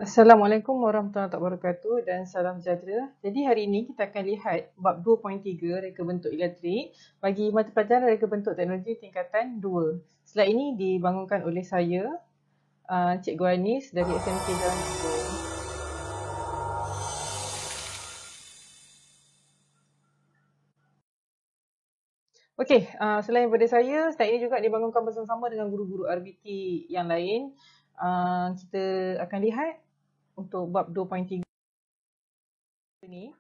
Assalamualaikum warahmatullahi wabarakatuh dan salam sejahtera. Jadi hari ini kita akan lihat bab 2.3 reka bentuk elektrik bagi mata pelajaran reka bentuk teknologi tingkatan 2. Slide ini dibangunkan oleh saya, Cikgu Anis dari SMK Jalan Kubur. Okey, selain daripada saya, slide ini juga dibangunkan bersama-sama dengan guru-guru RBT yang lain. Kita akan lihat untuk bab 2.3 ni.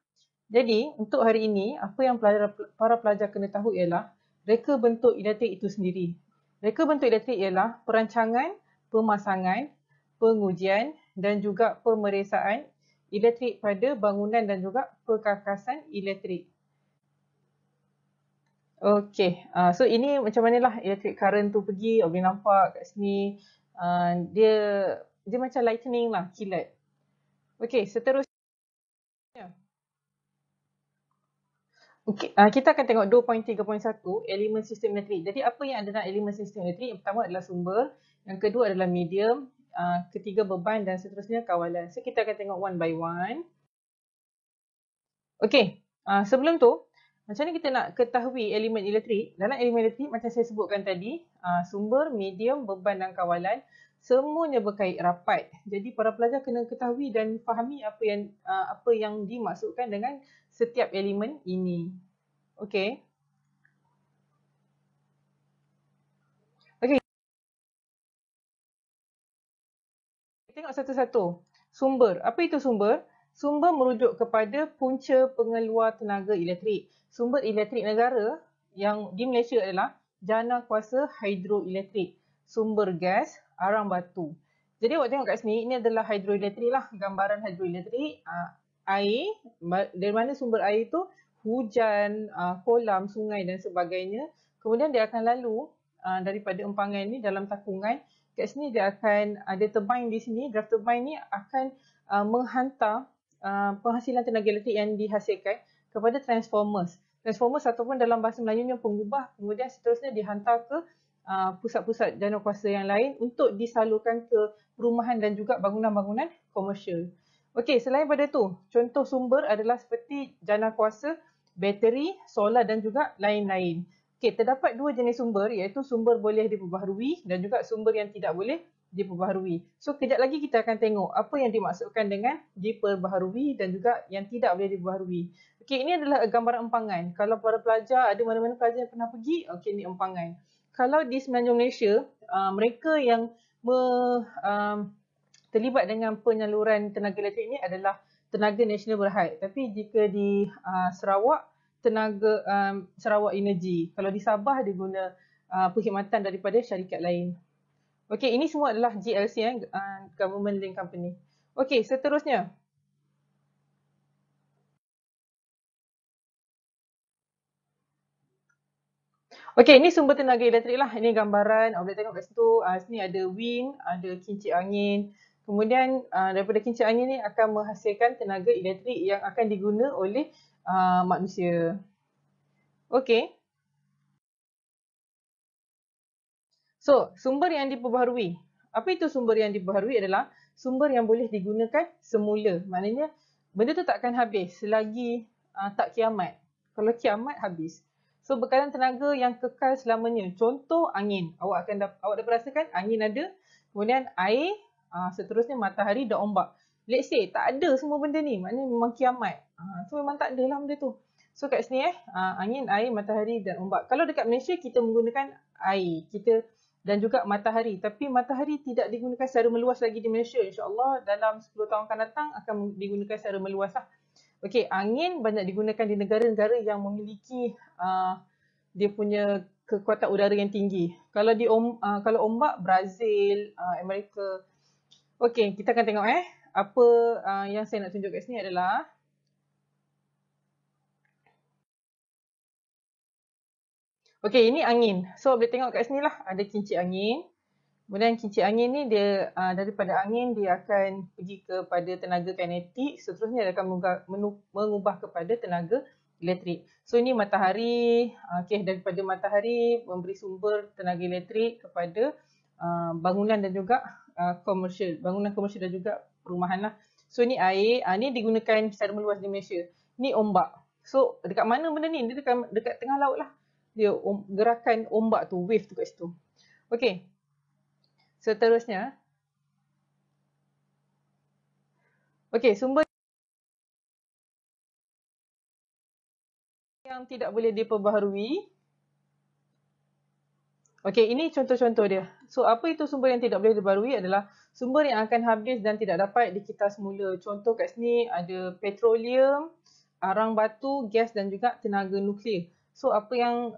Jadi, untuk hari ini, apa yang para pelajar kena tahu ialah reka bentuk elektrik itu sendiri. Reka bentuk elektrik ialah perancangan, pemasangan, pengujian dan juga pemeriksaan elektrik pada bangunan dan juga perkakasan elektrik. Okey, so ini macam manalah elektrik current tu pergi, boleh nampak kat sini. Dia dia macam lightning lah, kilat. Okey, seterusnya. Okay, kita akan tengok 2.3.1 elemen sistem elektrik. Jadi apa yang ada dalam elemen sistem elektrik? Yang pertama adalah sumber, yang kedua adalah medium, ketiga beban dan seterusnya kawalan. So kita akan tengok one by one. Okey, sebelum tu, macam mana kita nak ketahui elemen elektrik? Dalam elemen elektrik macam saya sebutkan tadi, sumber, medium, beban dan kawalan semuanya berkait rapat. Jadi para pelajar kena ketahui dan fahami apa yang dimaksudkan dengan setiap elemen ini. Okey. Okey. Tengok satu-satu. Sumber. Apa itu sumber? Sumber merujuk kepada punca pengeluar tenaga elektrik. Sumber elektrik negara yang di Malaysia adalah jana kuasa hidroelektrik. Sumber gas, arang batu. Jadi awak tengok kat sini, ini adalah hidroelektrik lah. Gambaran hidroelektrik. Air, dari mana sumber air itu? Hujan, kolam, sungai dan sebagainya. Kemudian dia akan lalu daripada empangan ni dalam takungan. Kat sini dia akan ada turbine di sini. Draft turbine ni akan menghantar penghasilan tenaga elektrik yang dihasilkan kepada transformers. Transformers ataupun dalam bahasa Melayunya pengubah, kemudian seterusnya dihantar ke pusat-pusat jana kuasa yang lain untuk disalurkan ke perumahan dan juga bangunan-bangunan komersial. Okey, selain pada tu, contoh sumber adalah seperti jana kuasa, bateri, solar dan juga lain-lain. Okey, terdapat dua jenis sumber iaitu sumber boleh diperbaharui dan juga sumber yang tidak boleh diperbaharui. So, kejap lagi kita akan tengok apa yang dimaksudkan dengan diperbaharui dan juga yang tidak boleh diperbaharui. Okey, ini adalah gambaran empangan. Kalau para pelajar, ada mana-mana pelajar yang pernah pergi, okey, ini empangan. Kalau di Semenanjung Malaysia, mereka yang terlibat dengan penyaluran tenaga elektrik ini adalah Tenaga Nasional Berhad. Tapi jika di Sarawak, Sarawak Energy. Kalau di Sabah dia guna perkhidmatan daripada syarikat lain. Okey, ini semua adalah GLC, Government Link Company. Okey, seterusnya. Okey, ini sumber tenaga elektrik lah. Ini gambaran, boleh tengok kat situ. Sini ada wind, ada kincir angin. Kemudian daripada kincir angin ni akan menghasilkan tenaga elektrik yang akan diguna oleh manusia. Okey. So, sumber yang diperbaharui. Apa itu sumber yang diperbaharui adalah sumber yang boleh digunakan semula. Maknanya, benda tu tak akan habis selagi tak kiamat. Kalau kiamat, habis. So, bekalan tenaga yang kekal selamanya. Contoh, angin. Awak dapat rasakan angin ada, kemudian air, seterusnya matahari dan ombak. Let's say, tak ada semua benda ni. Maknanya memang kiamat. So, memang tak ada lah benda tu. So, kat sini angin, air, matahari dan ombak. Kalau dekat Malaysia, kita menggunakan air. Dan juga matahari. Tapi matahari tidak digunakan secara meluas lagi di Malaysia. InsyaAllah dalam 10 tahun akan datang akan digunakan secara meluas lah. Okey, angin banyak digunakan di negara-negara yang memiliki dia punya kekuatan udara yang tinggi. Kalau ombak, Brazil, Amerika. Okey, kita akan tengok apa yang saya nak tunjuk kat sini adalah okey, ini angin. So, boleh tengok kat sini lah ada kincir angin. Kemudian kincir angin ni dia daripada angin dia akan pergi kepada tenaga kinetik, seterusnya dia akan mengubah kepada tenaga elektrik. So ini matahari, okey, daripada matahari memberi sumber tenaga elektrik kepada bangunan dan juga komersial, bangunan komersial dan juga perumahan lah. So ni air, ni digunakan secara meluas di Malaysia. Ni ombak. So dekat mana benda ni? Dia dekat tengah laut lah. Dia gerakan ombak tu, wave tu kat situ. Okey. Seterusnya. Okey, sumber yang tidak boleh diperbaharui. Okey, ini contoh-contoh dia. So, apa itu sumber yang tidak boleh diperbaharui adalah sumber yang akan habis dan tidak dapat dikita semula. Contoh kat sini ada petroleum, arang batu, gas dan juga tenaga nuklear. So, apa yang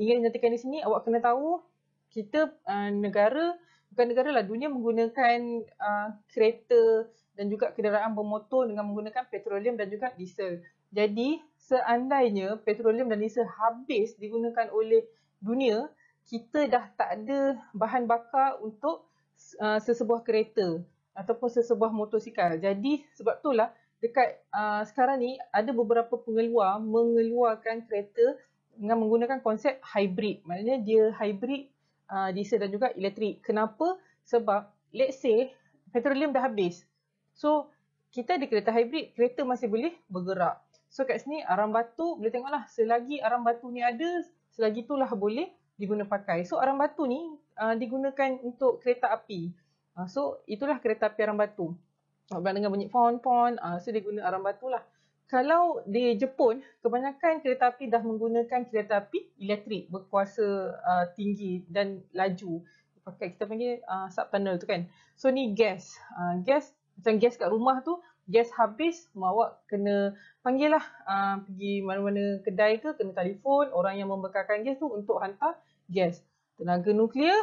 ingin dinyatakan di sini, awak kena tahu kita negara, bukan negara lah, dunia menggunakan kereta dan juga kenderaan bermotor dengan menggunakan petroleum dan juga diesel. Jadi, seandainya petroleum dan diesel habis digunakan oleh dunia, kita dah tak ada bahan bakar untuk sesebuah kereta ataupun sesebuah motosikal. Jadi sebab itulah dekat sekarang ni ada beberapa pengeluar mengeluarkan kereta dengan menggunakan konsep hybrid. Maknanya dia hybrid diesel dan juga elektrik. Kenapa? Sebab let's say petroleum dah habis. So kita ada kereta hybrid, kereta masih boleh bergerak. So kat sini arang batu, boleh tengoklah selagi arang batu ni ada, selagi itulah boleh diguna pakai. So arang batu ni digunakan untuk kereta api. So itulah kereta api arang batu. Awak dengar bunyi pon-pon, so dia guna arang batu lah. Kalau di Jepun, kebanyakan kereta api dah menggunakan kereta api elektrik berkuasa tinggi dan laju. Kita panggil subtunnel tu kan. So ni gas. Gas, macam gas kat rumah tu, gas habis, awak kena panggil lah pergi mana-mana kedai ke, kena telefon orang yang membekalkan gas tu untuk hantar gas. Tenaga nuklear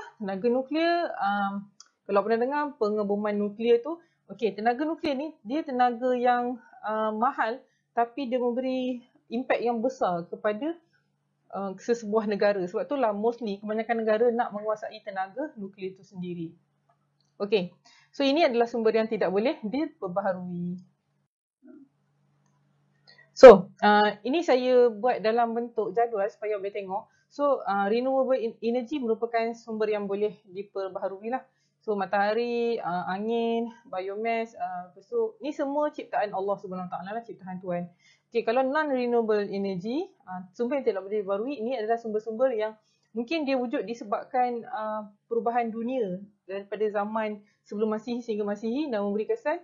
kalau pernah dengar pengeboman nuklear tu, okey, tenaga nuklear ni dia tenaga yang mahal tapi dia memberi impact yang besar kepada sesebuah negara. Sebab itulah mostly kebanyakan negara nak menguasai tenaga nuklear itu sendiri. Okey. So ini adalah sumber yang tidak boleh diperbaharui. So, ini saya buat dalam bentuk jadual supaya boleh tengok. So, renewable energy merupakan sumber yang boleh diperbaharui lah. So, matahari, angin, biomass, so, ni semua ciptaan Allah SWT lah, ciptaan Tuhan. Okay, kalau non-renewable energy, sumber yang tidak boleh diperbaharui, ini adalah sumber-sumber yang mungkin dia wujud disebabkan perubahan dunia daripada zaman sebelum Masihi sehingga Masihi dan memberi kesan.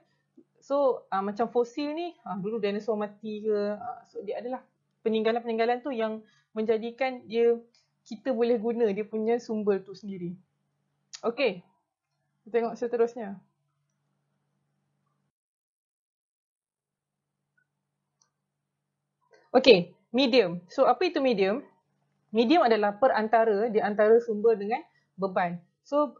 So macam fosil ni, dulu dinosaur mati ke, so dia adalah peninggalan-peninggalan tu yang menjadikan dia, kita boleh guna dia punya sumber tu sendiri. Okey, kita tengok seterusnya. Okey, medium. So apa itu medium? Medium adalah perantara di antara sumber dengan beban. So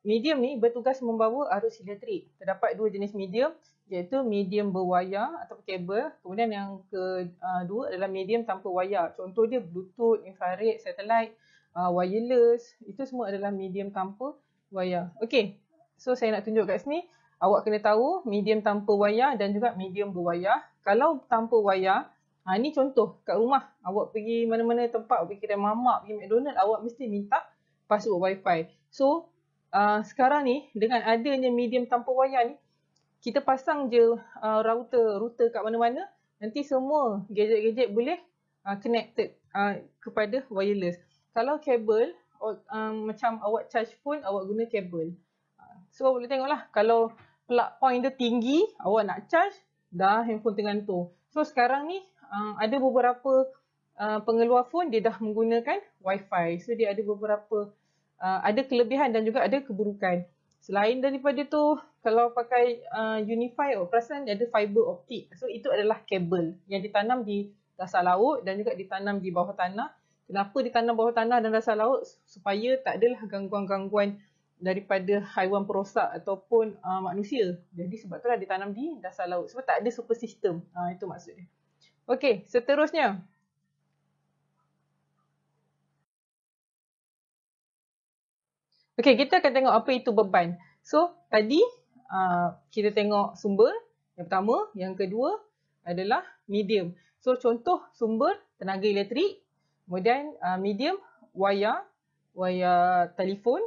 medium ni bertugas membawa arus elektrik. Terdapat dua jenis medium, iaitu medium berwayar atau kabel. Kemudian yang kedua adalah medium tanpa wayar. Contoh dia Bluetooth, infrared, satellite, wireless. Itu semua adalah medium tanpa wayar. Okey, so saya nak tunjuk kat sini. Awak kena tahu medium tanpa wayar dan juga medium berwayar. Kalau tanpa wayar, ini contoh kat rumah. Awak pergi mana-mana tempat, awak pergi kedai mamak, pergi McDonald, awak mesti minta password wifi. So, sekarang ni dengan adanya medium tanpa wayar ni, kita pasang je router kat mana-mana, nanti semua gadget-gadget boleh connected kepada wireless. Kalau kabel, macam awak charge phone, awak guna kabel. So, boleh tengoklah, kalau plug point dia tinggi, awak nak charge, dah handphone tergantung. So, sekarang ni, ada beberapa pengeluar phone dia dah menggunakan wifi. So dia ada beberapa ada kelebihan dan juga ada keburukan. Selain daripada tu, kalau pakai Unify, perasan dia ada fiber optik. So itu adalah kabel yang ditanam di dasar laut dan juga ditanam di bawah tanah. Kenapa ditanam bawah tanah dan dasar laut? Supaya tak adalah gangguan-gangguan daripada haiwan perosak ataupun manusia. Jadi sebab itulah ditanam di dasar laut. Sebab tak ada super system. Itu maksudnya. Okey, seterusnya. Okey, kita akan tengok apa itu beban. So, tadi kita tengok sumber yang pertama, yang kedua adalah medium. So, contoh sumber tenaga elektrik, kemudian medium wayar telefon,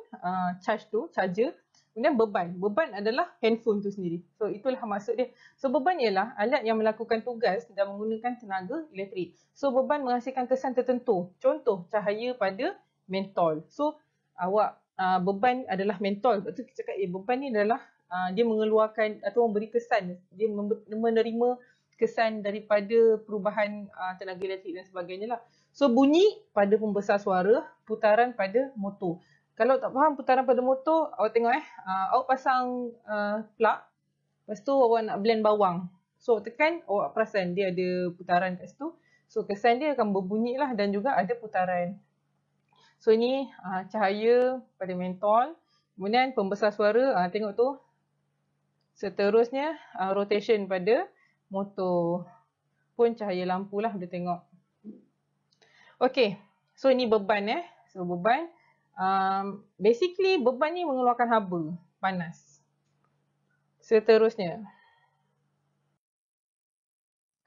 charger. Kemudian beban. Beban adalah handphone tu sendiri. So itulah maksud dia. So beban ialah alat yang melakukan tugas dan menggunakan tenaga elektrik. So beban menghasilkan kesan tertentu. Contoh cahaya pada mentol. So awak beban adalah mentol. Lepas tu kita cakap beban ni adalah dia mengeluarkan atau memberi kesan. Dia menerima kesan daripada perubahan tenaga elektrik dan sebagainya lah. So bunyi pada pembesar suara, putaran pada motor. Kalau tak faham putaran pada motor, awak tengok awak pasang plug, lepas tu awak nak blend bawang. So tekan, awak perasan dia ada putaran kat situ. So kesan dia akan berbunyi lah dan juga ada putaran. So ni cahaya pada mentol. Kemudian pembesar suara, tengok tu. Seterusnya rotation pada motor. Pun cahaya lampu lah dia tengok. Okay, so ini beban So beban. Basically beban ni mengeluarkan haba panas. Seterusnya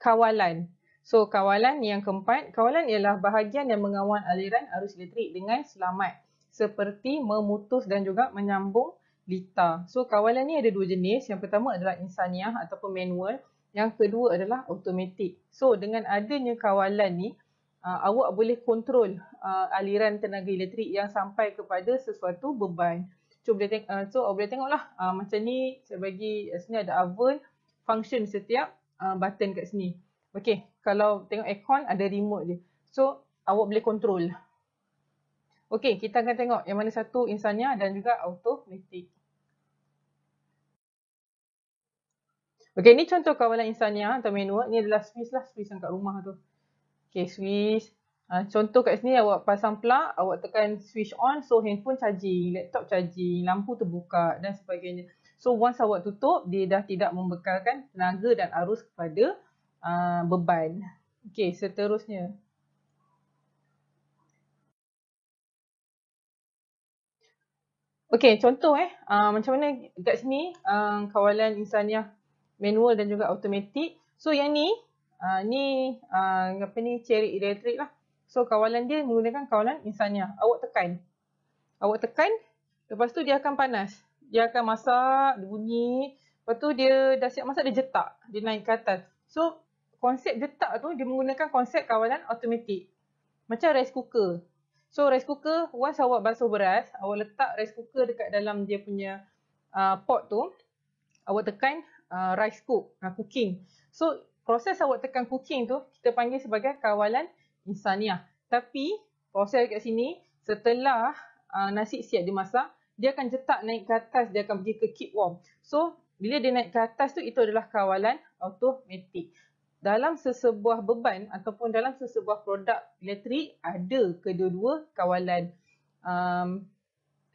kawalan. So kawalan yang keempat, kawalan ialah bahagian yang mengawal aliran arus elektrik dengan selamat seperti memutus dan juga menyambung litar. So kawalan ni ada dua jenis. Yang pertama adalah insaniah ataupun manual. Yang kedua adalah automatik. So dengan adanya kawalan ni awak boleh kontrol aliran tenaga elektrik yang sampai kepada sesuatu beban. So awak boleh tengoklah macam ni saya bagi sini ada oven function setiap button kat sini. Okey, kalau tengok aircon ada remote dia. So awak boleh kontrol. Okey, kita akan tengok yang mana satu insania dan juga automatic. Okey, ni contoh kawalan insania atau manual. Ni adalah switch lah, switch yang kat rumah tu. Okay, switch. Contoh kat sini awak pasang plug, awak tekan switch on, so handphone charging, laptop charging, lampu terbuka dan sebagainya. So once awak tutup, dia dah tidak membekalkan tenaga dan arus kepada beban. Okay, seterusnya. Okay, contoh macam mana kat sini kawalan insaniah manual dan juga automatic. So yang ni cherry electric lah. So kawalan dia menggunakan kawalan insaniah. Awak tekan, lepas tu dia akan panas. Dia akan masak, dia bunyi. Lepas tu dia dah siap masak, dia jetak. Dia naik ke atas. So konsep jetak tu dia menggunakan konsep kawalan automatik. Macam rice cooker. So rice cooker, once awak basuh beras, awak letak rice cooker dekat dalam dia punya pot tu. Awak tekan rice cooking. So proses awak tekan cooking tu kita panggil sebagai kawalan insaniah. Tapi proses kat sini setelah nasi siap dimasak, dia akan jetak naik ke atas, dia akan pergi ke keep warm. So bila dia naik ke atas tu, itu adalah kawalan automatik. Dalam sesebuah beban ataupun dalam sesebuah produk elektrik ada kedua-dua kawalan.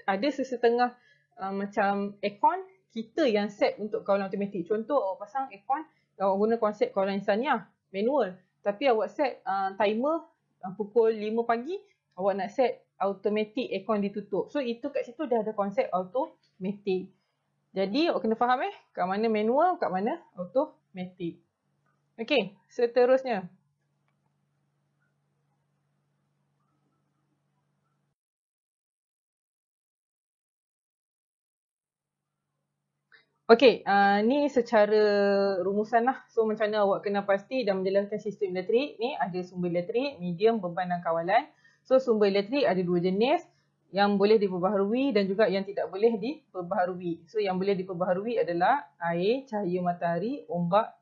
Ada sesetengah macam aircon, kita yang set untuk kawalan automatik. Contoh awak pasang aircon, awak guna konsep kawalan insaniah manual. Tapi awak set timer pukul 5 pagi, awak nak set automatik aircon ditutup. So itu kat situ dah ada konsep automatik. Jadi awak kena faham kat mana manual, kat mana automatik. Okey, seterusnya. Okey, ni secara rumusan lah. So macam mana awak kena pasti dan menjalankan sistem elektrik. Ni ada sumber elektrik, medium, beban dan kawalan. So sumber elektrik ada dua jenis. Yang boleh diperbaharui dan juga yang tidak boleh diperbaharui. So yang boleh diperbaharui adalah air, cahaya matahari, ombak,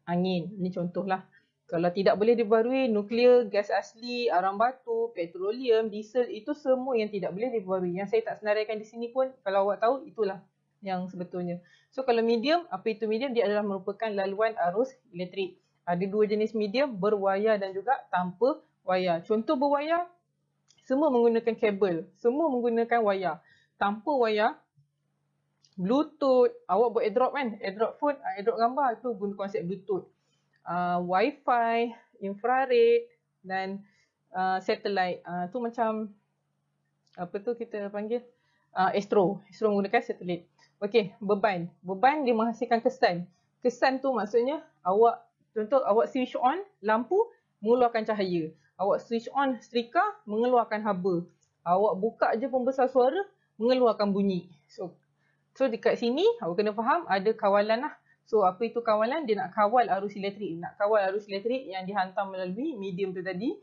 angin. Ini contohlah. Kalau tidak boleh diperbaharui, nuklear, gas asli, arang batu, petroleum, diesel, itu semua yang tidak boleh diperbaharui. Yang saya tak senaraikan di sini pun, kalau awak tahu, itulah yang sebetulnya. So kalau medium, apa itu medium? Dia adalah merupakan laluan arus elektrik. Ada dua jenis medium, berwayar dan juga tanpa wayar. Contoh berwayar, semua menggunakan kabel, semua menggunakan wayar. Tanpa wayar, Bluetooth, awak buat airdrop kan? Airdrop phone, airdrop gambar, itu guna konsep Bluetooth. Wi-Fi, infrared dan satellite. Tu macam, apa tu kita panggil? Astro menggunakan satelit. Okey, beban. Beban dia menghasilkan kesan. Kesan tu maksudnya contoh awak switch on lampu mengeluarkan cahaya. Awak switch on setrika mengeluarkan haba. Awak buka je pembesar suara mengeluarkan bunyi. So So dekat sini awak kena faham ada kawalan lah. So apa itu kawalan? Dia nak kawal arus elektrik. Nak kawal arus elektrik yang dihantar melalui medium tu tadi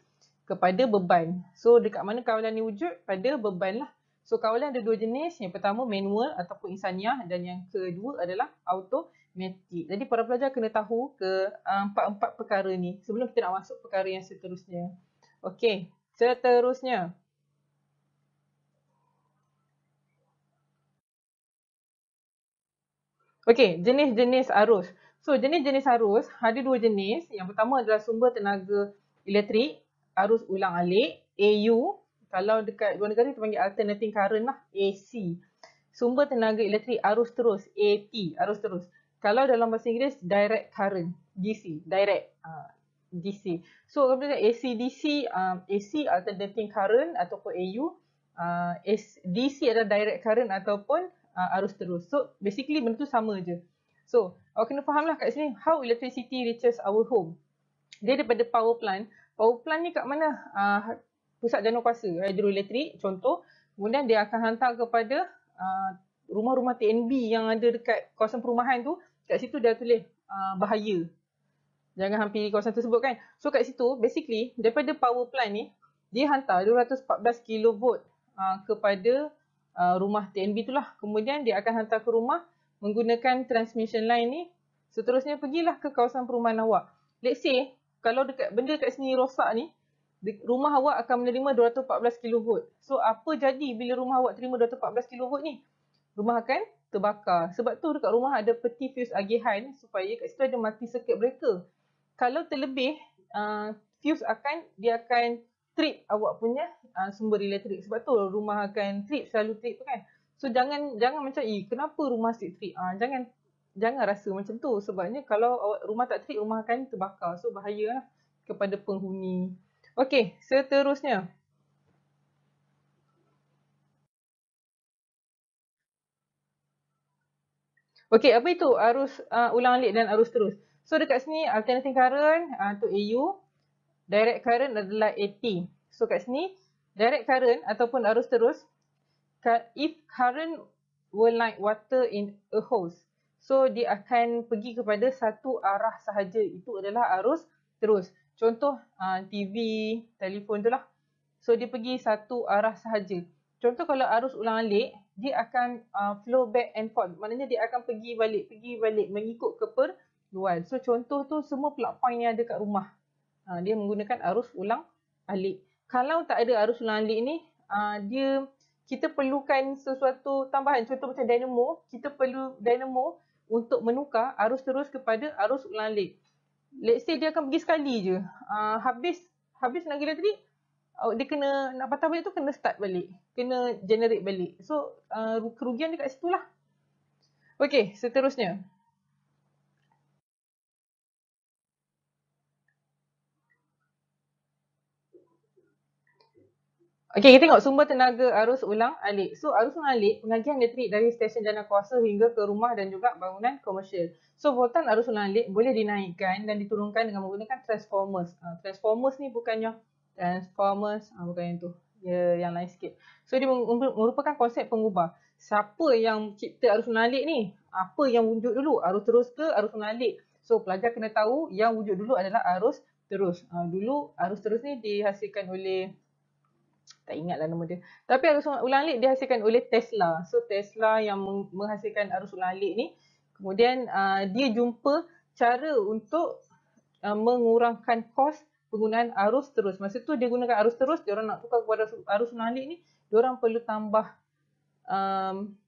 kepada beban. So dekat mana kawalan ni wujud? Pada beban lah. So kawalan ada dua jenis. Yang pertama manual ataupun insaniah dan yang kedua adalah automatik. Jadi para pelajar kena tahu ke empat-empat perkara ni sebelum kita nak masuk perkara yang seterusnya. Okey, seterusnya. Okey, jenis-jenis arus. So, jenis-jenis arus ada dua jenis. Yang pertama adalah sumber tenaga elektrik, arus ulang alik, AU. Kalau dekat luar negara kita panggil alternating current lah, AC. Sumber tenaga elektrik arus terus, AT, arus terus. Kalau dalam bahasa Inggeris, direct current, DC, direct, DC. So, kalau kita AC-DC, AC alternating current ataupun AU, DC adalah direct current ataupun arus terus. So basically benda tu sama je. So awak kena faham lah kat sini how electricity reaches our home. Dia daripada power plant. Power plant ni kat mana? Pusat jawakuasa hidroelektrik contoh. Kemudian dia akan hantar kepada rumah-rumah TNB yang ada dekat kawasan perumahan tu. Kat situ dia tulis bahaya. Jangan hampiri kawasan tersebut kan. So kat situ basically daripada power plant ni dia hantar 214 kV kepada rumah TNB tu lah. Kemudian dia akan hantar ke rumah menggunakan transmission line ni. Seterusnya pergilah ke kawasan perumahan awak. Let's say kalau benda kat sini rosak ni, rumah awak akan menerima 214 kV. So apa jadi bila rumah awak terima 214 kV ni? Rumah akan terbakar. Sebab tu dekat rumah ada peti fuse agihan supaya kat situ ada multi circuit breaker. Kalau terlebih, fuse dia akan trip awak punya sumber elektrik. Sebab tu rumah akan trip, selalu trip tu kan. So jangan macam kenapa rumah asyik trip? Jangan rasa macam tu. Sebabnya kalau rumah tak trip, rumah akan terbakar. So bahayalah kepada penghuni. Okey, seterusnya. Okey, apa itu arus ulang alik dan arus terus? So dekat sini alternating current tu AU, direct current adalah AT. So kat sini direct current ataupun arus terus, if current were like water in a hose, so dia akan pergi kepada satu arah sahaja. Itu adalah arus terus. Contoh TV, telefon tu lah. So dia pergi satu arah sahaja. Contoh kalau arus ulang alik, dia akan flow back and forth. Maknanya dia akan pergi balik mengikut keperluan. So contoh tu semua plug point yang ada kat rumah. Dia menggunakan arus ulang alik. Kalau tak ada arus ulang alik ni, kita perlukan sesuatu tambahan. Contoh macam dynamo, kita perlu dynamo untuk menukar arus terus kepada arus ulang alik. Let's say dia akan pergi sekali je. Habis tenaga elektrik, dia kena nak patah balik tu kena start balik. Kena generate balik. So kerugian dia kat situ lah. Okey, seterusnya. Okey, kita tengok sumber tenaga arus ulang alik. So arus ulang alik, penagihan elektrik dari stesen jana kuasa hingga ke rumah dan juga bangunan komersial. So voltan arus ulang alik boleh dinaikkan dan diturunkan dengan menggunakan transformers. Transformers ni bukannya bukan yang tu. Yang lain sikit. So dia merupakan konsep pengubah. Siapa yang cipta arus ulang alik ni? Apa yang wujud dulu? Arus terus ke arus ulang alik? So pelajar kena tahu yang wujud dulu adalah arus terus. Dulu arus terus ni dihasilkan oleh, tak ingatlah nama dia. Tapi arus ulang alik dihasilkan oleh Tesla. So Tesla yang menghasilkan arus ulang alik ni, kemudian dia jumpa cara untuk mengurangkan kos penggunaan arus terus. Masa tu dia gunakan arus terus, dia orang nak tukar kepada arus ulang alik ni, dia orang perlu tambah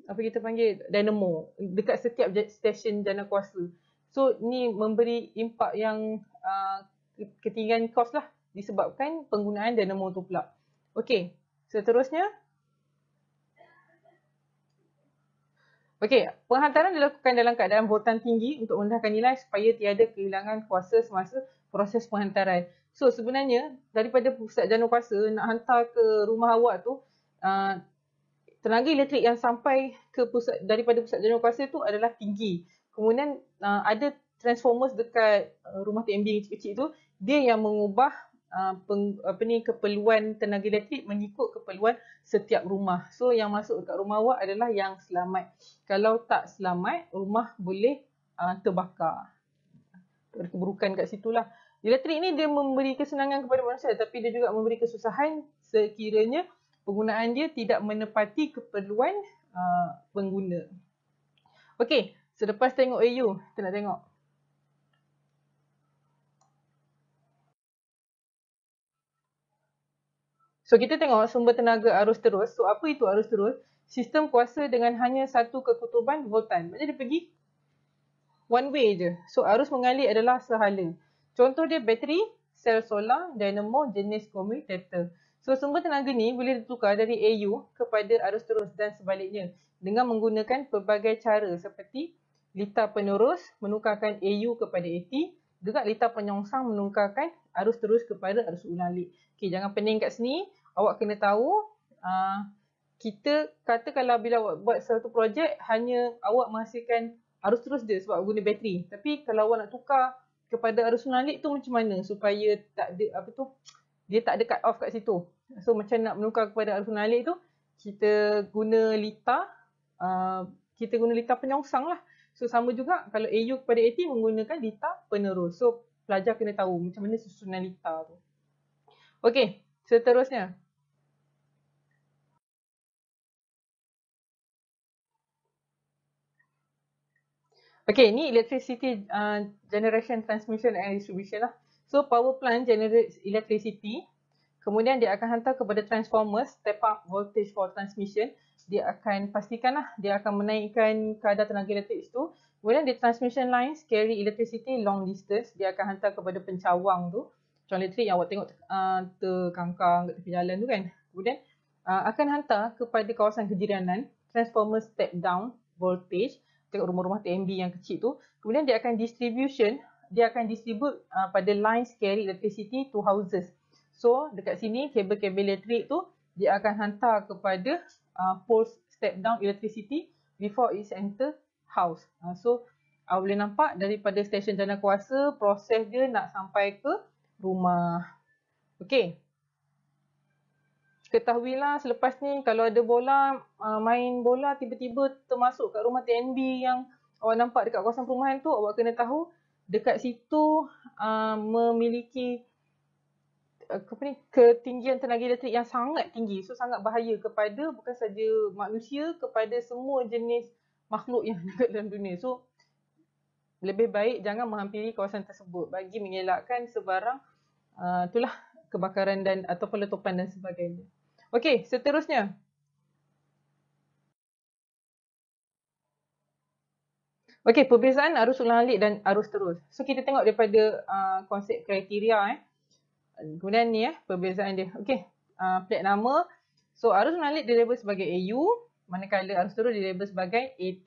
apa kita panggil dynamo dekat setiap stesen jana kuasa. So ni memberi impak yang ketinggian kos lah disebabkan penggunaan dynamo tu pula. Okey, seterusnya. Okey, penghantaran dilakukan dalam keadaan voltan tinggi untuk mendahkan nilai supaya tiada kehilangan kuasa semasa proses penghantaran. So sebenarnya daripada pusat jana kuasa nak hantar ke rumah awak tu, tenaga elektrik yang sampai ke daripada pusat jana kuasa tu adalah tinggi. Kemudian ada transformers dekat rumah TNB yang kecil-kecil tu, dia yang mengubah keperluan tenaga elektrik mengikut keperluan setiap rumah. So yang masuk dekat rumah awak adalah yang selamat. Kalau tak selamat, rumah boleh terbakar. Ada keburukan kat situlah. Elektrik ni dia memberi kesenangan kepada manusia, tapi dia juga memberi kesusahan sekiranya penggunaan dia tidak menepati keperluan pengguna. Okey, selepas tengok AU, kita nak tengok. So kita tengok sumber tenaga arus terus. So apa itu arus terus? Sistem kuasa dengan hanya satu kekutuban voltan. Maksudnya dia pergi one way je. So arus mengalir adalah sehala. Contoh dia bateri, sel solar, dinamo, jenis commutator. So sumber tenaga ni boleh ditukar dari AU kepada arus terus dan sebaliknya dengan menggunakan pelbagai cara seperti litar penerus menukarkan AU kepada AT, juga litar penyongsang menukarkan arus terus kepada arus ulang-alik. Okey, jangan pening kat sini. Awak kena tahu kita kata kalau bila awak buat satu projek hanya awak menghasilkan arus terus dia sebab guna bateri. Tapi kalau awak nak tukar kepada arus ulang-alik tu macam mana supaya tak ada dia tak ada cut off kat situ. So macam nak menukar kepada arus ulang-alik tu kita guna litar penyongsang lah. So sama juga kalau AU kepada AT menggunakan litar penerus. So pelajar kena tahu macam mana susunan litar tu. Okey, seterusnya. Okay, ni electricity generation, transmission and distribution lah. So power plant generates electricity. Kemudian dia akan hantar kepada transformer, step up voltage for transmission. Dia akan pastikan lah, dia akan menaikkan kadar tenaga elektrik itu. Kemudian di transmission lines carry electricity long distance. Dia akan hantar kepada pencawang tu. Cawang elektrik yang awak tengok terkangkang kat tepi jalan tu kan. Kemudian akan hantar kepada kawasan kejiranan, transformer step down voltage. Tengok rumah-rumah TMB yang kecil tu. Kemudian dia akan distribute pada lines carry electricity to houses. So dekat sini kabel-kabel elektrik tu dia akan hantar kepada poles step down electricity before it enter house. So boleh nampak daripada stesen jana kuasa proses dia nak sampai ke rumah. Okey. Ketahuilah selepas ni kalau ada bola, main bola tiba-tiba termasuk kat rumah TNB yang awak nampak dekat kawasan perumahan tu, awak kena tahu dekat situ memiliki ketinggian tenaga elektrik yang sangat tinggi. So sangat bahaya kepada bukan saja manusia, kepada semua jenis makhluk yang dekat dalam dunia. So lebih baik jangan menghampiri kawasan tersebut bagi mengelakkan sebarang itulah kebakaran dan atau peletupan dan sebagainya. Okey, seterusnya. Okey, perbezaan arus ulang-alik dan arus terus. So kita tengok daripada konsep kriteria Kemudian ni perbezaan dia. Okey, plat nama. So arus ulang-alik dilabel sebagai AU, manakala arus terus dilabel sebagai AT.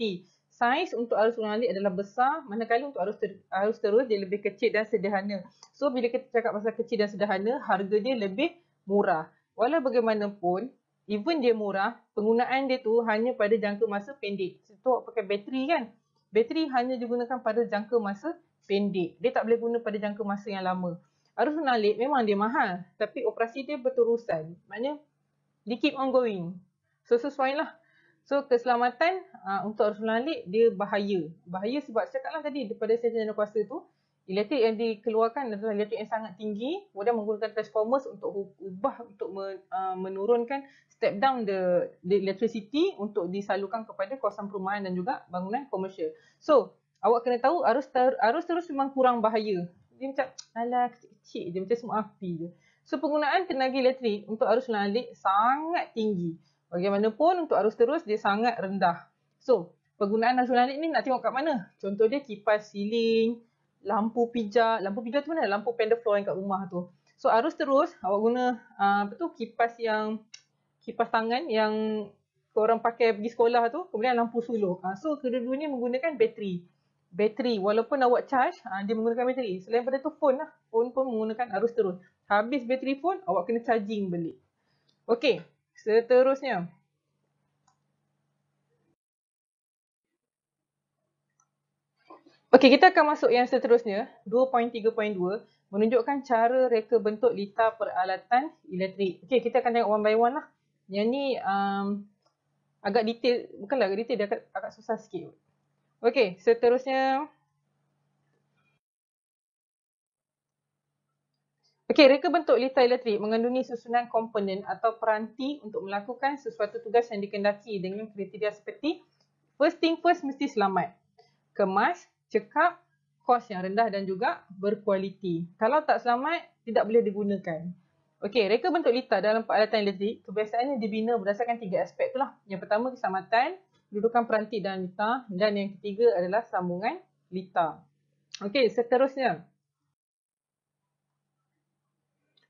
Saiz untuk arus ulang-alik adalah besar, manakala untuk arus terus dia lebih kecil dan sederhana. So bila kita cakap pasal kecil dan sederhana, harga dia lebih murah. Walau bagaimanapun, even dia murah, penggunaan dia tu hanya pada jangka masa pendek. Contoh pakai bateri kan. Bateri hanya digunakan pada jangka masa pendek. Dia tak boleh guna pada jangka masa yang lama. Arus ulang-alik memang dia mahal, tapi operasi dia berterusan. Maknanya dia keep on going. So sesuai lah. So keselamatan untuk arus ulang-alik dia bahaya. Bahaya sebab saya cakaplah tadi daripada stesen jana kuasa tu, elektrik yang dikeluarkan adalah elektrik yang sangat tinggi, kemudian menggunakan transformers untuk menurunkan step down the electricity untuk disalurkan kepada kawasan perumahan dan juga bangunan komersial. So awak kena tahu arus terus memang kurang bahaya. Dia macam alah kecil-kecil je, macam semua api je. So penggunaan tenaga elektrik untuk arus ulang-alik sangat tinggi. Bagaimanapun untuk arus terus dia sangat rendah. So penggunaan arus ulang-alik ni nak tengok kat mana? Contoh dia kipas siling, lampu pijar. Lampu pijar tu mana? Lampu pendek floor yang kat rumah tu. So arus terus awak guna kipas tangan yang korang pakai pergi sekolah tu, kemudian lampu suluh. So kedua-duanya menggunakan bateri. Walaupun awak charge, dia menggunakan bateri. Selain daripada tu phone lah. Phone pun menggunakan arus terus. Habis bateri phone, awak kena charging balik. Okey, seterusnya. Okey, kita akan masuk yang seterusnya, 2.3.2. menunjukkan cara reka bentuk litar peralatan elektrik. Okey, kita akan tengok one by one lah. Yang ni agak detail, bukanlah agak detail, dia agak susah sikit. Okey, seterusnya. Okey, reka bentuk litar elektrik mengandungi susunan komponen atau peranti untuk melakukan sesuatu tugas yang dikendaki dengan kriteria seperti first thing first, mesti selamat, kemas, cekap, kos yang rendah dan juga berkualiti. Kalau tak selamat, tidak boleh digunakan. Okey, reka bentuk litar dalam peralatan elektrik kebiasaannya dibina berdasarkan 3 aspek itulah. Yang pertama keselamatan, kedudukan peranti dalam litar, dan yang ketiga adalah sambungan litar. Okey, seterusnya.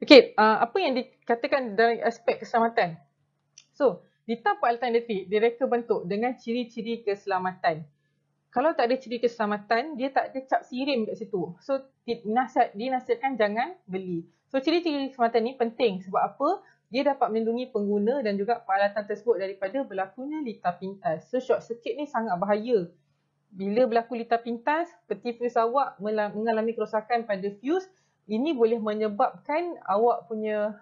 Okey, apa yang dikatakan dari aspek keselamatan? So, litar peralatan elektrik direka bentuk dengan ciri-ciri keselamatan. Kalau tak ada ciri keselamatan, dia tak ada cap sirim kat situ. So, dinasihatkan jangan beli. So, ciri-ciri keselamatan ni penting sebab apa? Dia dapat melindungi pengguna dan juga peralatan tersebut daripada berlakunya litar pintas. So, short circuit ni sangat bahaya. Bila berlaku litar pintas, peti fuse awak mengalami kerosakan pada fuse, ini boleh menyebabkan awak punya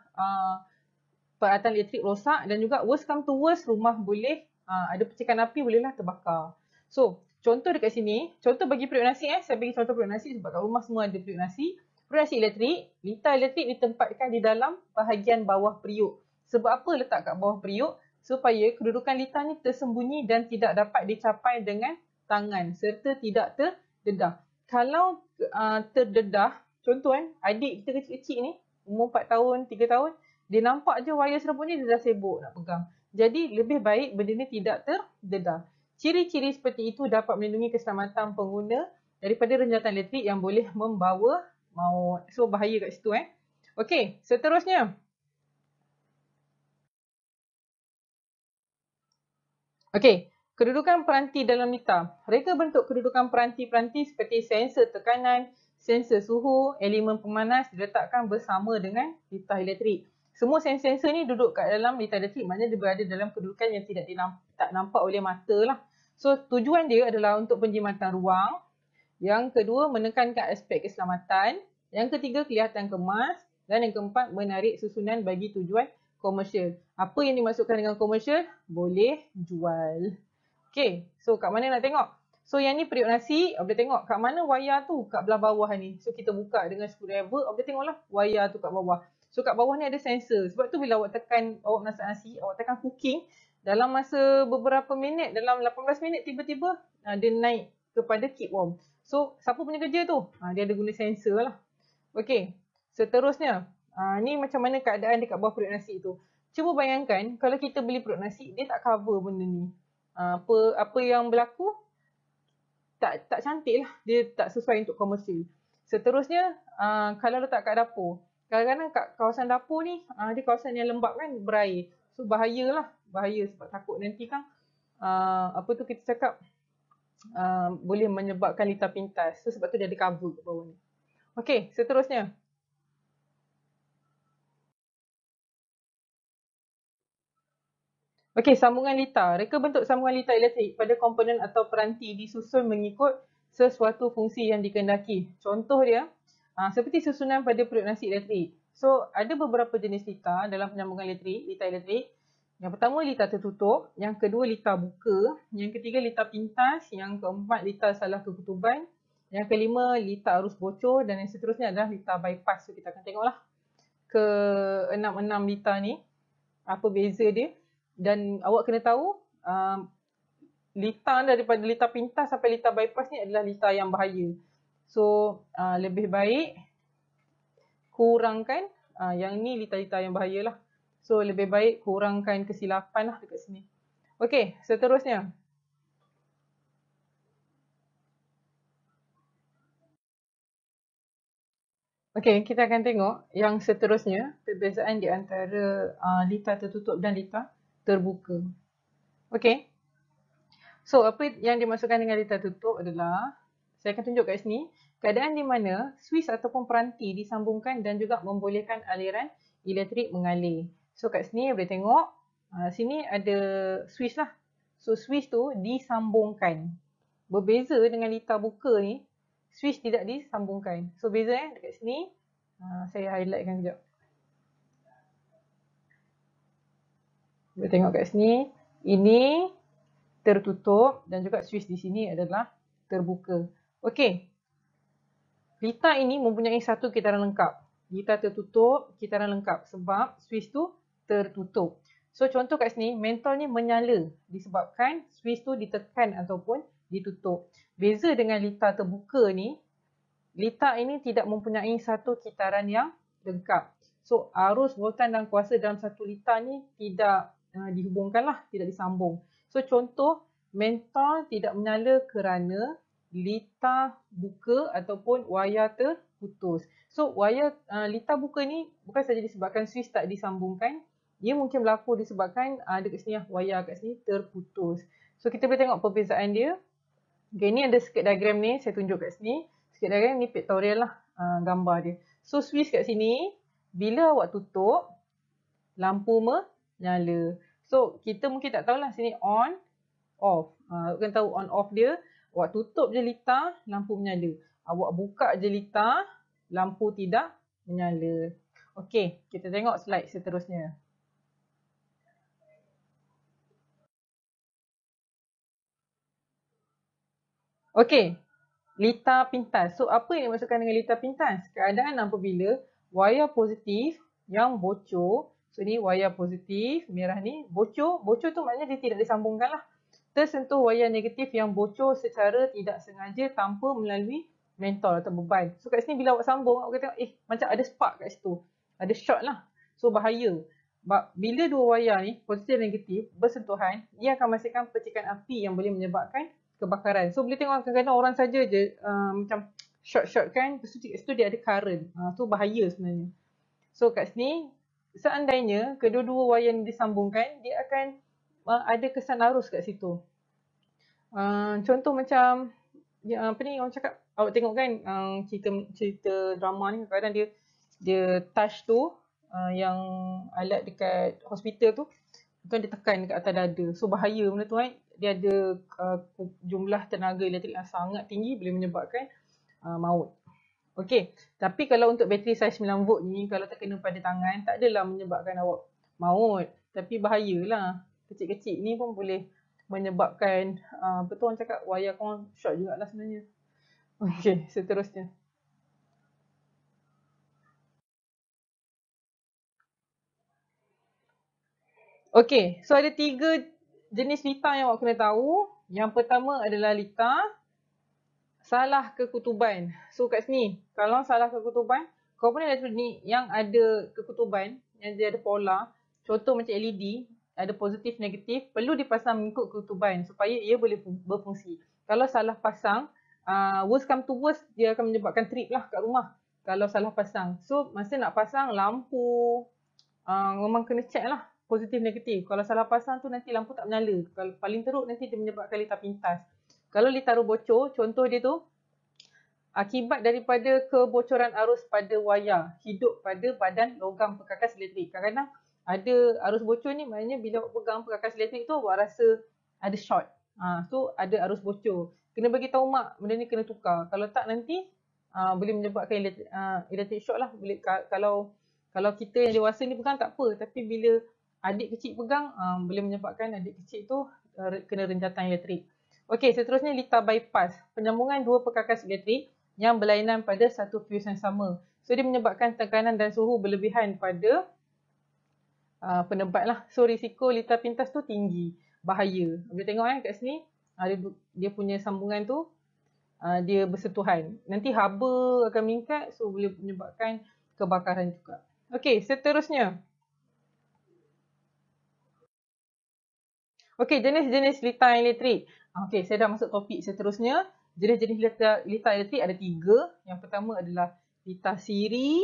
peralatan elektrik rosak dan juga worst come to worst, rumah boleh ada percikan api, bolehlah terbakar. So, contoh dekat sini, contoh bagi periuk nasi saya bagi contoh periuk nasi sebab kat rumah semua ada periuk nasi. Periuk nasi elektrik, litar elektrik ditempatkan di dalam bahagian bawah periuk. Sebab apa letak kat bawah periuk? Supaya kedudukan litar ni tersembunyi dan tidak dapat dicapai dengan tangan serta tidak terdedah. Kalau terdedah, contoh adik kita kecil-kecil ni, umur 4 tahun, 3 tahun, dia nampak je wayar serabut ni, dia dah sibuk nak pegang. Jadi lebih baik benda ni tidak terdedah. Ciri-ciri seperti itu dapat melindungi keselamatan pengguna daripada renjatan elektrik yang boleh membawa maut. So bahaya kat situ Okey, seterusnya. Okey, kedudukan peranti dalam litar. Reka bentuk kedudukan peranti-peranti seperti sensor tekanan, sensor suhu, elemen pemanas diletakkan bersama dengan litar elektrik. Semua sensor ni duduk kat dalam litar elektrik, maknanya dia berada dalam kedudukan yang tak nampak oleh mata lah. So, tujuan dia adalah untuk penjimatan ruang. Yang kedua, menekankan aspek keselamatan. Yang ketiga, kelihatan kemas. Dan yang keempat, menarik susunan bagi tujuan komersial. Apa yang dimaksudkan dengan komersial? Boleh jual. Okay, so kat mana nak tengok? So, yang ni periuk nasi, boleh tengok kat mana wayar tu, kat belah bawah ni. So, kita buka dengan screwdriver, boleh tengoklah wayar tu kat bawah. So, kat bawah ni ada sensor. Sebab tu bila awak tekan, awak masak nasi, awak tekan cooking, dalam masa beberapa minit, dalam 18 minit, tiba-tiba dia naik kepada keep warm. So, siapa punya kerja tu? Dia ada guna sensor lah. Okey, seterusnya. Ni macam mana keadaan dekat bawah periuk nasi tu. Cuba bayangkan, kalau kita beli periuk nasi, dia tak cover benda ni. Apa yang berlaku, tak cantik lah. Dia tak sesuai untuk komersial. Seterusnya, kalau letak kat dapur. Kadang-kadang kat kawasan dapur ni, dia kawasan yang lembap kan, berair. So, bahayalah. Bahaya sebab takut nanti kan, kita cakap, boleh menyebabkan litar pintas. So, sebab tu dia ada cover kat bawah ni. Okey, seterusnya. Okey, sambungan litar. Reka bentuk sambungan litar elektrik pada komponen atau peranti disusun mengikut sesuatu fungsi yang dikehendaki. Contoh dia, seperti susunan pada periuk nasi elektrik. So, ada beberapa jenis litar dalam penyambungan elektrik, litar elektrik. Yang pertama, litar tertutup. Yang kedua, litar buka. Yang ketiga, litar pintas. Yang keempat, litar salah kekutuban. Yang kelima, litar arus bocor. Dan yang seterusnya adalah litar bypass. So, kita akan tengoklah ke 6 litar ni, apa beza dia. Dan awak kena tahu, litar daripada litar pintas sampai litar bypass ni adalah litar yang bahaya. So, lebih baik kurangkan, yang ni litar-litar yang bahaya lah. So, lebih baik kurangkan kesilapan lah dekat sini. Okey, seterusnya. Okey, kita akan tengok yang seterusnya, perbezaan di antara litar tertutup dan litar terbuka. Okey. So, apa yang dimaksudkan dengan litar tertutup adalah, saya akan tunjuk kat sini, keadaan di mana suis ataupun peranti disambungkan dan juga membolehkan aliran elektrik mengalir. So, kat sini boleh tengok, sini ada suis lah. So, suis tu disambungkan. Berbeza dengan litar buka ni, suis tidak disambungkan. So, beza dekat sini, Saya highlightkan sekejap. Boleh tengok kat sini. Ini tertutup dan juga switch di sini adalah terbuka. Okey. Litar ini mempunyai satu kitaran lengkap. Litar tertutup, kitaran lengkap sebab switch tu tertutup. So contoh kat sini, mentol ni menyala disebabkan switch tu ditekan ataupun ditutup. Beza dengan litar terbuka ni, litar ini tidak mempunyai satu kitaran yang lengkap. So arus, voltan dan kuasa dalam satu litar ni tidak dihubungkan lah, tidak disambung. So contoh, mentol tidak menyala kerana litar buka ataupun wayar terputus. So wayar litar buka ni bukan saja disebabkan switch tak disambungkan, ia mungkin berlaku disebabkan ada kat sini wayar kat sini terputus. So kita boleh tengok perbezaan dia. Okay, ni ada circuit diagram ni, saya tunjuk kat sini. Circuit diagram ni pictorial lah gambar dia. So switch kat sini, bila awak tutup, lampu menyala. So kita mungkin tak tahulah sini on, off. Bukan tahu on off dia. Awak tutup je litar, lampu menyala. Awak buka je litar, lampu tidak menyala. Okey, kita tengok slide seterusnya. Okey, litar pintas. So apa yang dimaksudkan dengan litar pintas? Keadaan apabila wayar positif yang bocor. So ni wayar positif, merah ni bocor. Bocor tu maknanya dia tidak disambungkan lah. Tersentuh wayar negatif yang bocor secara tidak sengaja tanpa melalui mentol atau beban. So kat sini bila awak sambung, awak kata macam ada spark kat situ. Ada short lah. So bahaya. Bila dua wayar ni, positif dan negatif, bersentuhan, ia akan menghasilkan percikan api yang boleh menyebabkan kebakaran. So boleh tengok kadang-kadang orang saja je macam short kan, lepas tu kat situ dia ada current. So bahaya sebenarnya. So kat sini, seandainya kedua-dua wayar yang disambungkan, dia akan ada kesan arus kat situ. Contoh macam apa ni orang cakap, awak tengok kan cerita drama ni kadang-kadang dia touch tu yang alat dekat hospital tu dia tekan dekat atas dada. So bahaya benda tu kan. Dia ada jumlah tenaga elektrik yang sangat tinggi, boleh menyebabkan maut. Okey, tapi kalau untuk bateri saiz 9 volt ni, kalau terkena pada tangan, tak adalah menyebabkan awak maut. Tapi bahayalah. Kecil-kecil ni pun boleh menyebabkan, betul orang cakap, wayar korang short jugalah sebenarnya. Okey, seterusnya. Okey, so ada 3 jenis litar yang awak kena tahu. Yang pertama adalah litar salah kekutuban. So kat sini, kalau salah kekutuban, komponen elektronik yang ada kekutuban, yang dia ada polar, contoh macam LED, ada positif, negatif, perlu dipasang mengikut kekutuban supaya ia boleh berfungsi. Kalau salah pasang, worst come to worst, dia akan menyebabkan trip lah kat rumah. Kalau salah pasang. So masa nak pasang lampu, memang kena check lah positif, negatif. Kalau salah pasang tu nanti lampu tak menyala. Kalau paling teruk nanti dia menyebabkan litar pintas. Kalau litar bocor, contoh dia tu, akibat daripada kebocoran arus pada wayar hidup pada badan logam perkakas elektrik. Kadang-kadang ada arus bocor ni, maknanya bila awak pegang perkakas elektrik tu, awak rasa ada short. So ada arus bocor. Kena bagi tahu mak, benda ni kena tukar. Kalau tak nanti boleh menyebabkan elektrik short lah. Kalau kita yang dewasa ni pegang tak apa. Tapi bila adik kecil pegang, boleh menyebabkan adik kecil tu kena renjatan elektrik. Okey, seterusnya litar bypass. Penyambungan dua perkakas elektrik yang berlainan pada satu fuse yang sama. So dia menyebabkan tekanan dan suhu berlebihan pada penebat lah. So risiko litar pintas tu tinggi, bahaya. Boleh tengok kat sini, dia punya sambungan tu dia bersentuhan. Nanti haba akan meningkat, so boleh menyebabkan kebakaran juga. Okey, seterusnya. Okey, jenis-jenis litar elektrik. Okey, saya dah masuk topik seterusnya. Jenis-jenis litar elektrik ada 3. Yang pertama adalah litar siri.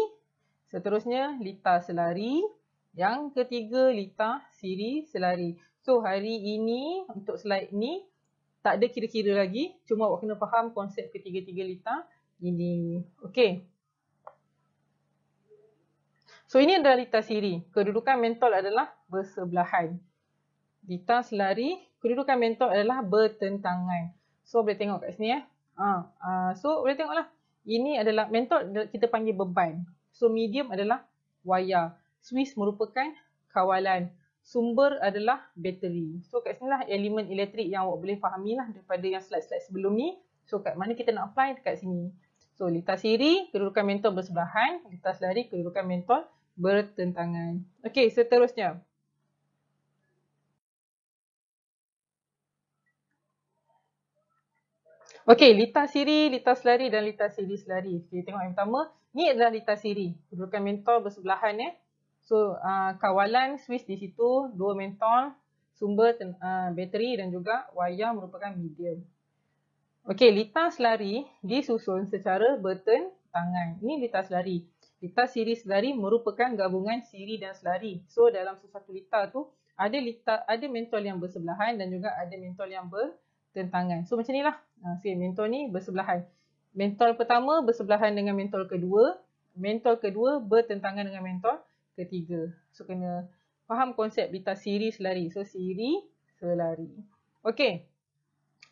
Seterusnya litar selari. Yang ketiga litar siri selari. So hari ini untuk slide ni tak ada kira-kira lagi. Cuma awak kena faham konsep ketiga-tiga litar ini. Okey. So ini adalah litar siri. Kedudukan mentol adalah bersebelahan. Litar selari, kedudukan mentol adalah bertentangan. So boleh tengok kat sini So boleh tengoklah. Ini adalah mentol kita panggil beban. So medium adalah wayar. Swiss merupakan kawalan. Sumber adalah bateri. So kat sini lah elemen elektrik yang awak boleh fahami lah daripada yang slide-slide sebelum ni. So kat mana kita nak apply dekat sini. So litar siri, kedudukan mentol bersebelahan. Litar selari, kedudukan mentol bertentangan. Okey, seterusnya. Okey, litar siri, litar selari dan litar siri selari. Okey, tengok yang pertama. Ni adalah litar siri. Kedudukan mentol bersebelahan ya. So kawalan Swiss di situ, dua mentol, sumber bateri dan juga wayar merupakan medium. Okey, litar selari disusun secara bertentangan. Ini litar selari. Litar siri selari merupakan gabungan siri dan selari. So dalam sesuatu litar tu ada mentol yang bersebelahan dan juga ada mentol yang bertentangan. So macam inilah. Mentol ni bersebelahan. Mentol pertama bersebelahan dengan mentol kedua. Mentol kedua bertentangan dengan mentol ketiga. So kena faham konsep litar siri selari. So siri selari. Okey.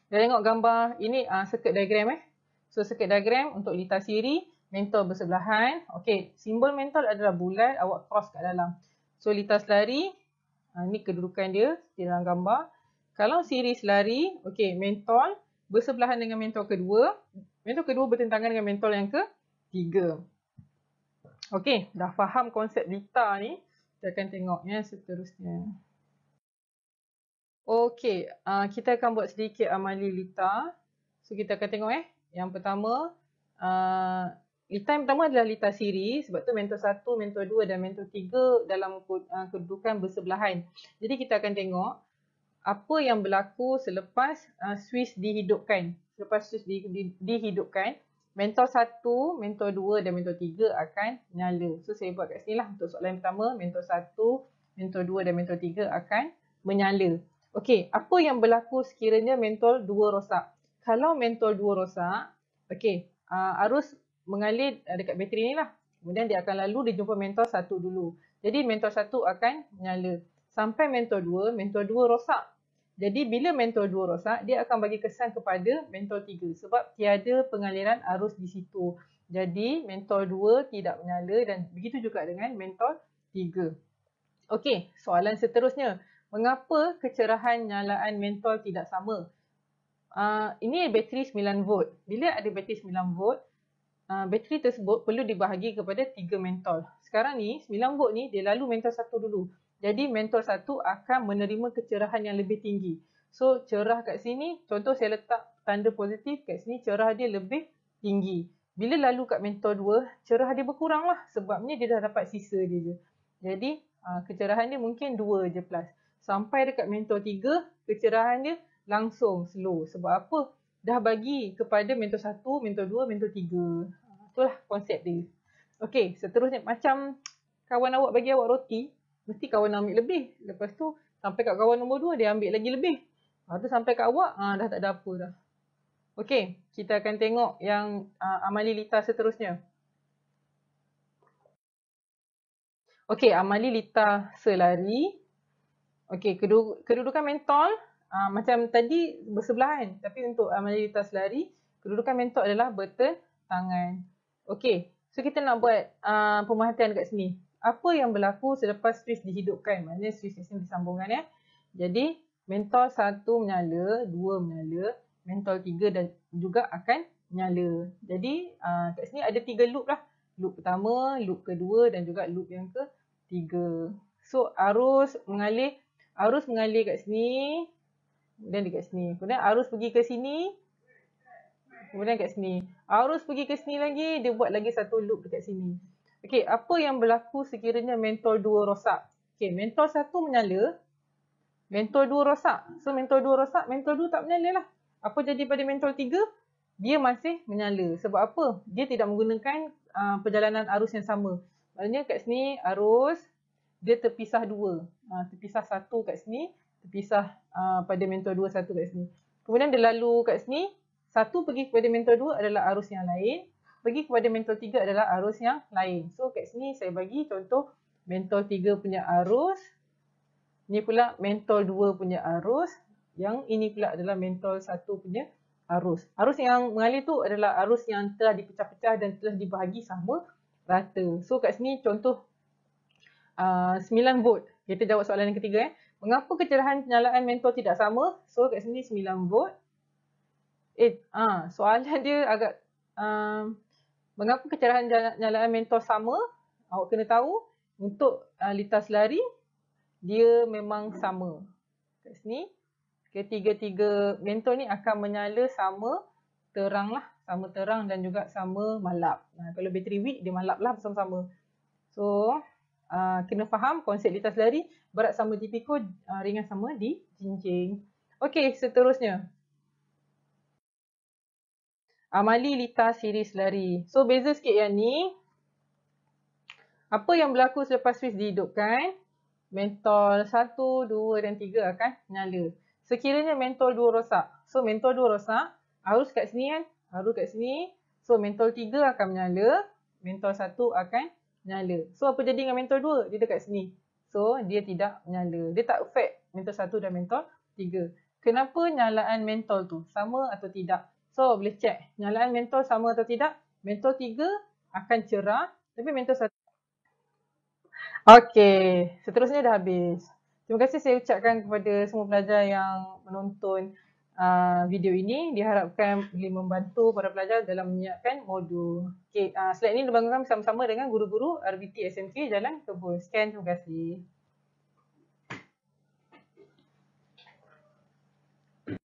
Dah tengok gambar ini circuit diagram So circuit diagram untuk litar siri, mentol bersebelahan. Okey, simbol mentol adalah bulat, awak cross kat dalam. So litar selari, ni kedudukan dia di dalam gambar. Kalau siri selari, okey, mentol bersebelahan dengan mentol kedua. Mentol kedua bertentangan dengan mentol yang ketiga. Okey, dah faham konsep litar ni. Kita akan tengok seterusnya. Okey, kita akan buat sedikit amali litar. So kita akan tengok Yang pertama, litar yang pertama adalah litar siri. Sebab tu mentol 1, mentol 2 dan mentol 3 dalam kedudukan bersebelahan. Jadi kita akan tengok apa yang berlaku selepas Swiss dihidupkan. Selepas Swiss dihidupkan, mentol 1, mentol 2 dan mentol 3 akan nyala. So saya buat kat sini lah untuk soalan pertama. Mentol 1, mentol 2 dan mentol 3 akan menyala. Okey, apa yang berlaku sekiranya mentol 2 rosak? Kalau mentol 2 rosak, okey, arus mengalir dekat bateri ni lah. Kemudian dia akan lalu dia jumpa mentol 1 dulu. Jadi mentol 1 akan nyala. Sampai mentol 2 rosak. Jadi bila mentol 2 rosak, dia akan bagi kesan kepada mentol 3 sebab tiada pengaliran arus di situ. Jadi mentol 2 tidak menyala dan begitu juga dengan mentol 3. Okey, soalan seterusnya. Mengapa kecerahan nyalaan mentol tidak sama? Ini bateri 9 volt. Bila ada bateri 9 volt, bateri tersebut perlu dibahagi kepada 3 mentol. Sekarang ni 9 volt ni dia lalu mentol 1 dulu. Jadi mentol 1 akan menerima kecerahan yang lebih tinggi. So cerah kat sini, contoh saya letak tanda positif kat sini, cerah dia lebih tinggi. Bila lalu kat mentol 2, cerah dia berkurang lah sebabnya dia dah dapat sisa dia je. Jadi kecerahan dia mungkin 2 je plus. Sampai dekat mentol 3, kecerahan dia langsung slow. Sebab apa? Dah bagi kepada mentol 1, mentol 2, mentol 3. Itulah konsep dia. Okey, seterusnya macam kawan awak bagi awak roti, mesti kawan ambil lebih. Lepas tu sampai kat kawan nombor 2, dia ambil lagi lebih. Lepas tu sampai kat awak, dah tak ada apa dah. Okey, kita akan tengok yang amali litar seterusnya. Okey, amali litar selari. Okey, kedudukan mentol macam tadi bersebelahan. Tapi untuk amali litar selari, kedudukan mentol adalah bertentangan. Okey, so kita nak buat pemerhatian kat sini. Apa yang berlaku selepas Swiss dihidupkan? Maknanya Swiss ni disambungkan Jadi mentol 1 menyala, 2 menyala, mentol 3 dan juga akan nyala. Jadi kat sini ada 3 loop lah. Loop pertama, loop kedua dan juga loop yang ketiga. So arus mengalir kat sini, kemudian dekat sini. Kemudian arus pergi ke sini, kemudian kat sini. Arus pergi ke sini lagi, dia buat lagi satu loop dekat sini. Okey, apa yang berlaku sekiranya mentol 2 rosak? Okey, mentol 1 menyala, mentol 2 rosak. So mentol 2 rosak, mentol 2 tak menyala lah. Apa jadi pada mentol 3? Dia masih menyala. Sebab apa? Dia tidak menggunakan perjalanan arus yang sama. Maksudnya kat sini arus dia terpisah 2. Terpisah 1 kat sini, terpisah pada mentol 2 1 kat sini. Kemudian dia lalu kat sini, 1 pergi kepada mentol 2 adalah arus yang lain, pergi kepada mentol 3 adalah arus yang lain. So kat sini saya bagi contoh mentol 3 punya arus, ni pula mentol 2 punya arus, yang ini pula adalah mentol 1 punya arus. Arus yang mengalir tu adalah arus yang telah dipecah-pecah dan telah dibahagi sama rata. So kat sini contoh 9 volt. Kita jawab soalan yang ketiga. Mengapa kecerahan penyalaan mentol tidak sama? So kat sini 9 volt. Soalan dia agak mengapa kecerahan penyalaan mentol sama? Awak kena tahu untuk litas lari dia memang sama. Kat sini ketiga-tiga mentol ni akan menyala sama terang lah, sama terang dan juga sama malap. Kalau bateri weak dia malap lah bersama-sama. So kena faham konsep litas lari, berat sama di piko, ringan sama di jinjing. Okey, seterusnya. Amali litas series lari. So beza sikit yang ni. Apa yang berlaku selepas switch dihidupkan? Mentol 1, 2 dan 3 akan nyala. Sekiranya mentol 2 rosak. So mentol 2 rosak, arus kat sini kan? Arus kat sini. So mentol 3 akan menyala, mentol 1 akan nyala. So apa jadi dengan mentol 2? Dia dekat sini. So dia tidak menyala. Dia tak affect mentol 1 dan mentol 3. Kenapa nyalaan mentol tu? Sama atau tidak? So boleh check. Nyalaan mentol sama atau tidak? Mentol 3 akan cerah, tapi mentol 1. Okey, seterusnya dah habis. Terima kasih saya ucapkan kepada semua pelajar yang menonton video ini. Diharapkan boleh membantu para pelajar dalam menyiapkan modul. Okey, slide ini dibangunkan bersama-sama dengan guru-guru RBT SMK Jalan Kebun. Sekian, terima kasih.